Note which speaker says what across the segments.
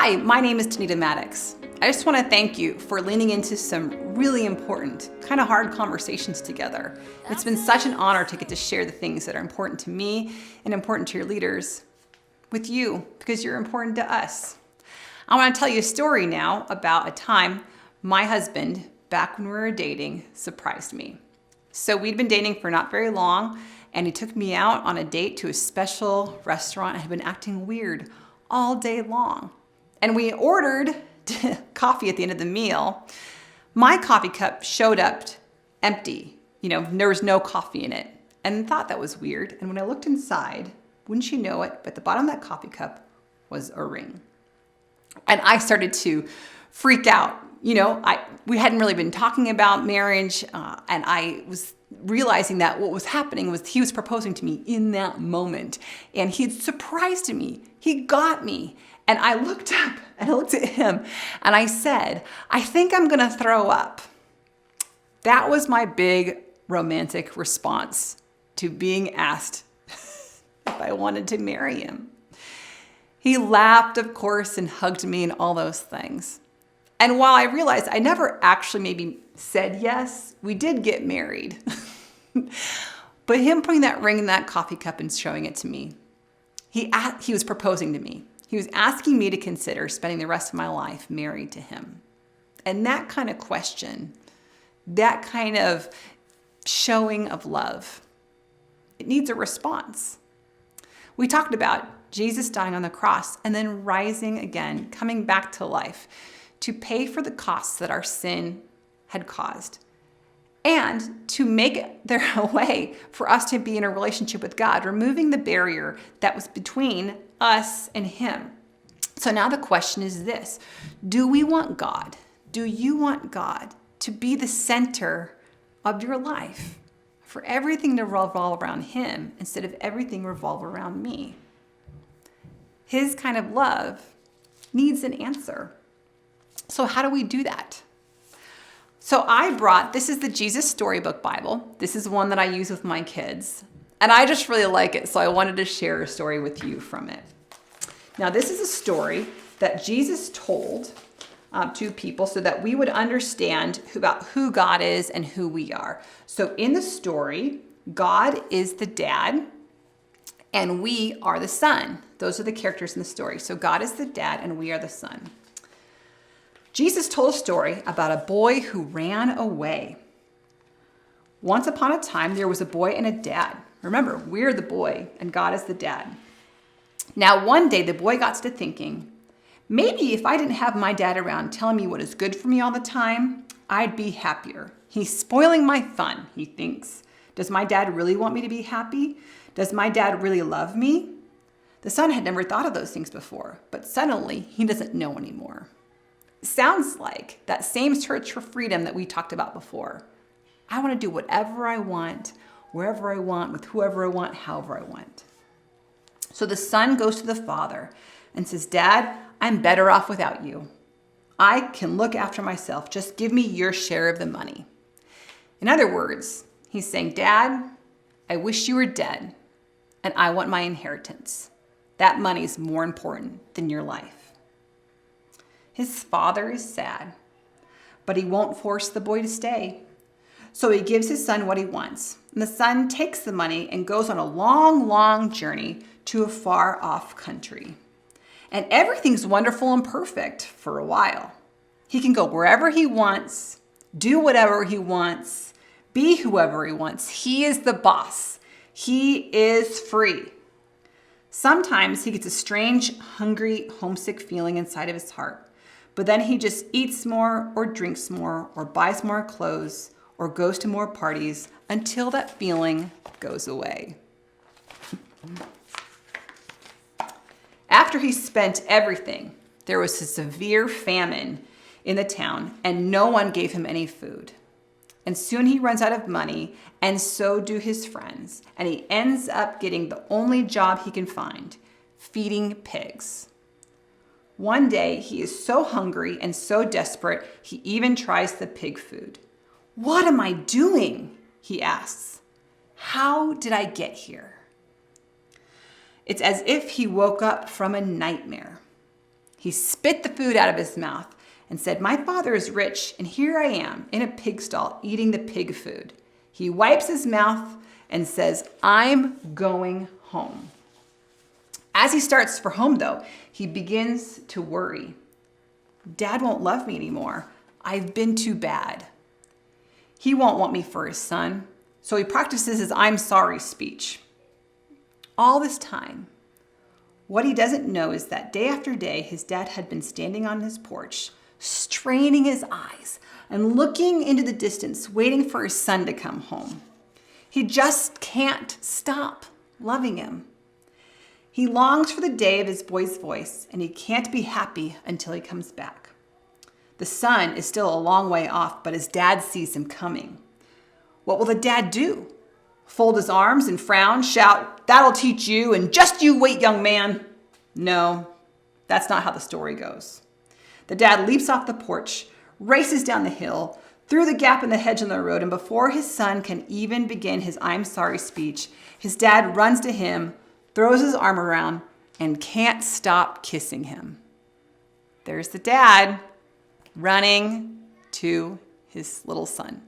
Speaker 1: Hi, my name is Tatina Maddox. I just want to thank you for leaning into some really important, kind of hard conversations together. It's been such an honor to get to share the things that are important to me and important to your leaders with you because you're important to us. I want to tell you a story now about a time my husband, back when we were dating, surprised me. So we'd been dating for not very long, and he took me out on a date to a special restaurant and had been acting weird all day long. And we ordered coffee at the end of the meal. My coffee cup showed up empty. There was no coffee in it, and thought that was weird. And when I looked inside, wouldn't you know it, at the bottom of that coffee cup was a ring. And I started to freak out. We hadn't really been talking about marriage, and I was realizing that what was happening was he was proposing to me in that moment, and he had surprised me. He got me. And I looked up and I looked at him and I said, I think I'm going to throw up. That was my big romantic response to being asked if I wanted to marry him. He laughed, of course, and hugged me and all those things. And while I realized I never actually maybe said yes, we did get married. But him putting that ring in that coffee cup and showing it to me, he was proposing to me. He was asking me to consider spending the rest of my life married to him. And that kind of question, that kind of showing of love, it needs a response. We talked about Jesus dying on the cross and then rising again, coming back to life to pay for the costs that our sin had caused and to make there a way for us to be in a relationship with God, removing the barrier that was between us and him. So now the question is this: do we want God? Do you want God to be the center of your life, for everything to revolve around him instead of everything revolve around me? His kind of love needs an answer. So how do we do that? So this is the Jesus Storybook Bible. This is one that I use with my kids, and I just really like it, so I wanted to share a story with you from it. Now, this is a story that Jesus told to people so that we would understand about who God is and who we are. So in the story, God is the dad, and we are the son. Those are the characters in the story. So God is the dad, and we are the son. Jesus told a story about a boy who ran away. Once upon a time, there was a boy and a dad. Remember, we're the boy and God is the dad. Now, one day the boy got to thinking, maybe if I didn't have my dad around telling me what is good for me all the time, I'd be happier. He's spoiling my fun, he thinks. Does my dad really want me to be happy? Does my dad really love me? The son had never thought of those things before, but suddenly he doesn't know anymore. Sounds like that same search for freedom that we talked about before. I want to do whatever I want, wherever I want, with whoever I want, however I want. So the son goes to the father and says, Dad, I'm better off without you. I can look after myself. Just give me your share of the money. In other words, he's saying, Dad, I wish you were dead, and I want my inheritance. That money is more important than your life. His father is sad, but he won't force the boy to stay. So he gives his son what he wants. And the son takes the money and goes on a long, long journey to a far off country. And everything's wonderful and perfect for a while. He can go wherever he wants, do whatever he wants, be whoever he wants. He is the boss. He is free. Sometimes he gets a strange, hungry, homesick feeling inside of his heart. But then he just eats more or drinks more or buys more clothes or goes to more parties until that feeling goes away. After he spent everything, there was a severe famine in the town and no one gave him any food. And soon he runs out of money, and so do his friends. And he ends up getting the only job he can find, feeding pigs. One day, he is so hungry and so desperate, he even tries the pig food. What am I doing? He asks. How did I get here? It's as if he woke up from a nightmare. He spit the food out of his mouth and said, "My father is rich, and here I am in a pig stall eating the pig food." He wipes his mouth and says, "I'm going home." As he starts for home, though, he begins to worry. Dad won't love me anymore. I've been too bad. He won't want me for his son, so he practices his "I'm sorry" speech. All this time, what he doesn't know is that day after day, his dad had been standing on his porch, straining his eyes and looking into the distance, waiting for his son to come home. He just can't stop loving him. He longs for the day of his boy's voice, and he can't be happy until he comes back. The son is still a long way off, but his dad sees him coming. What will the dad do? Fold his arms and frown, shout, "That'll teach you, and just you wait, young man." No, that's not how the story goes. The dad leaps off the porch, races down the hill, through the gap in the hedge on the road, and before his son can even begin his "I'm sorry" speech, his dad runs to him, throws his arm around, and can't stop kissing him. There's the dad running to his little son.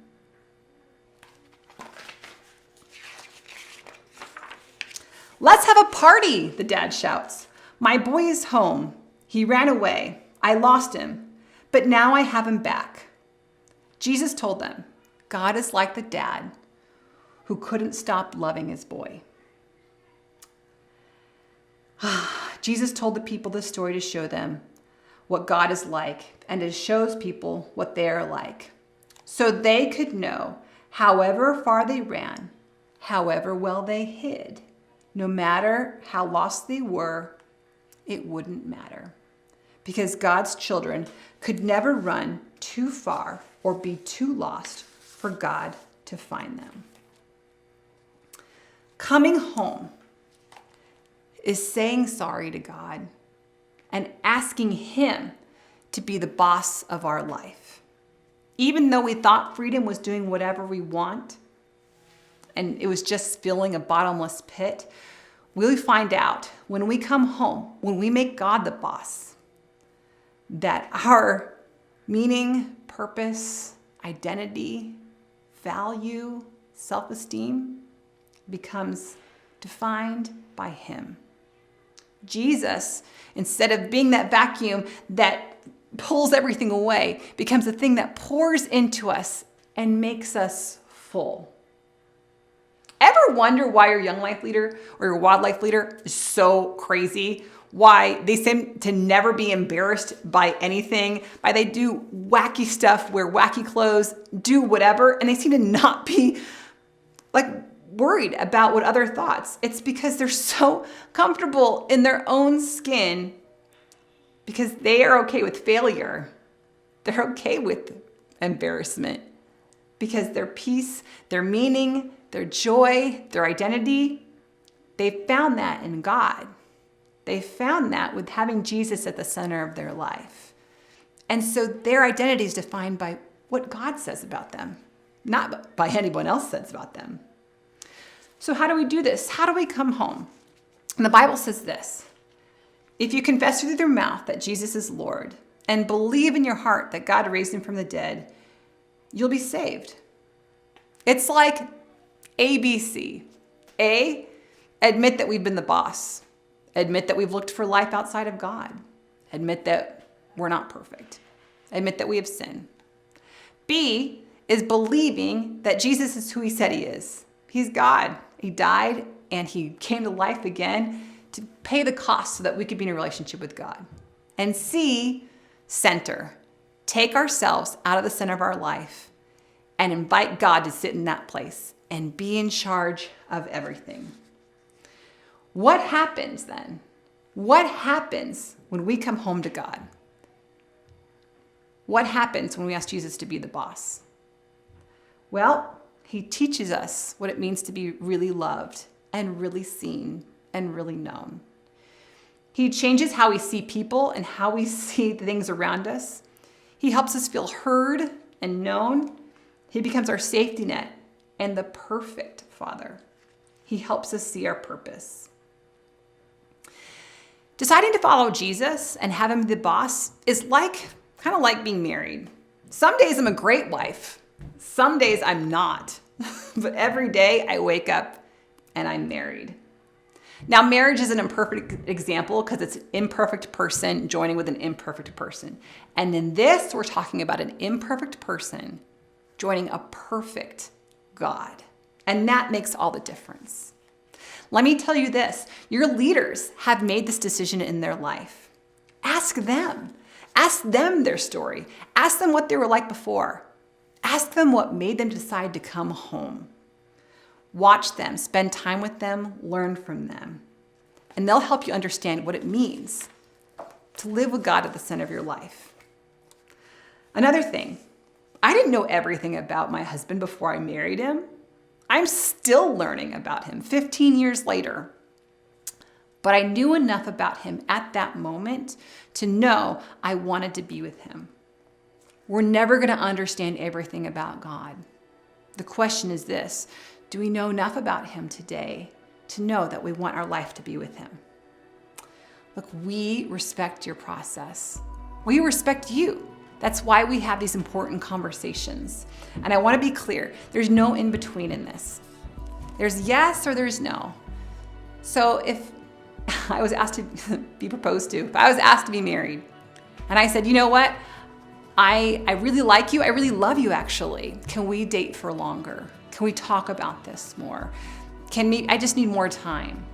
Speaker 1: "Let's have a party," the dad shouts. "My boy is home. He ran away. I lost him, but now I have him back." Jesus told them, God is like the dad who couldn't stop loving his boy. Jesus told the people this story to show them what God is like and it shows people what they are like, so they could know however far they ran, however well they hid, no matter how lost they were, it wouldn't matter. Because God's children could never run too far or be too lost for God to find them. Coming home is saying sorry to God and asking Him to be the boss of our life. Even though we thought freedom was doing whatever we want and it was just filling a bottomless pit, we'll find out when we come home, when we make God the boss, that our meaning, purpose, identity, value, self-esteem becomes defined by Him. Jesus, instead of being that vacuum that pulls everything away, becomes the thing that pours into us and makes us full. Ever wonder why your young life leader or your wildlife leader is so crazy? Why they seem to never be embarrassed by anything? Why they do wacky stuff, wear wacky clothes, do whatever, and they seem to not be worried about what other thoughts. It's because they're so comfortable in their own skin because they are okay with failure. They're okay with embarrassment because their peace, their meaning, their joy, their identity, they found that in God. They found that with having Jesus at the center of their life. And so their identity is defined by what God says about them, not by anyone else says about them. So how do we do this? How do we come home? And the Bible says this: if you confess with your mouth that Jesus is Lord and believe in your heart that God raised him from the dead, you'll be saved. It's like ABC. A, admit that we've been the boss. Admit that we've looked for life outside of God. Admit that we're not perfect. Admit that we have sinned. B is believing that Jesus is who he said he is. He's God. He died and he came to life again to pay the cost so that we could be in a relationship with God. And C, center. Take ourselves out of the center of our life and invite God to sit in that place and be in charge of everything. What happens then? What happens when we come home to God? What happens when we ask Jesus to be the boss? Well, he teaches us what it means to be really loved and really seen and really known. He changes how we see people and how we see the things around us. He helps us feel heard and known. He becomes our safety net and the perfect Father. He helps us see our purpose. Deciding to follow Jesus and have him be the boss is kind of like being married. Some days I'm a great wife. Some days I'm not. But every day I wake up and I'm married. Now, marriage is an imperfect example because it's an imperfect person joining with an imperfect person. And in this, we're talking about an imperfect person joining a perfect God. And that makes all the difference. Let me tell you this, your leaders have made this decision in their life. Ask them. Ask them their story. Ask them what they were like before. Ask them what made them decide to come home. Watch them, spend time with them, learn from them. And they'll help you understand what it means to live with God at the center of your life. Another thing, I didn't know everything about my husband before I married him. I'm still learning about him 15 years later. But I knew enough about him at that moment to know I wanted to be with him. We're never going to understand everything about God. The question is this, do we know enough about him today to know that we want our life to be with him? Look, we respect your process. We respect you. That's why we have these important conversations. And I want to be clear, there's no in between in this. There's yes or there's no. So if I was asked to be proposed to, if I was asked to be married, and I said, you know what? I really like you. I really love you, actually. Can we date for longer? Can we talk about this more? I just need more time.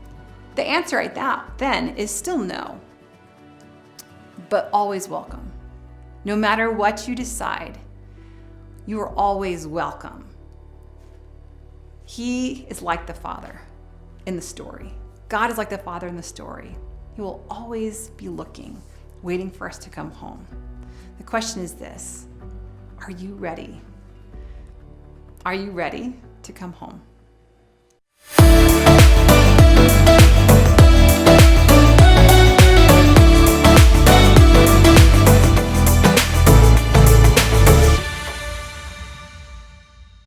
Speaker 1: The answer right then is still no, but always welcome. No matter what you decide, you are always welcome. He is like the Father in the story. God is like the Father in the story. He will always be looking, waiting for us to come home. The question is this, are you ready? Are you ready to come home?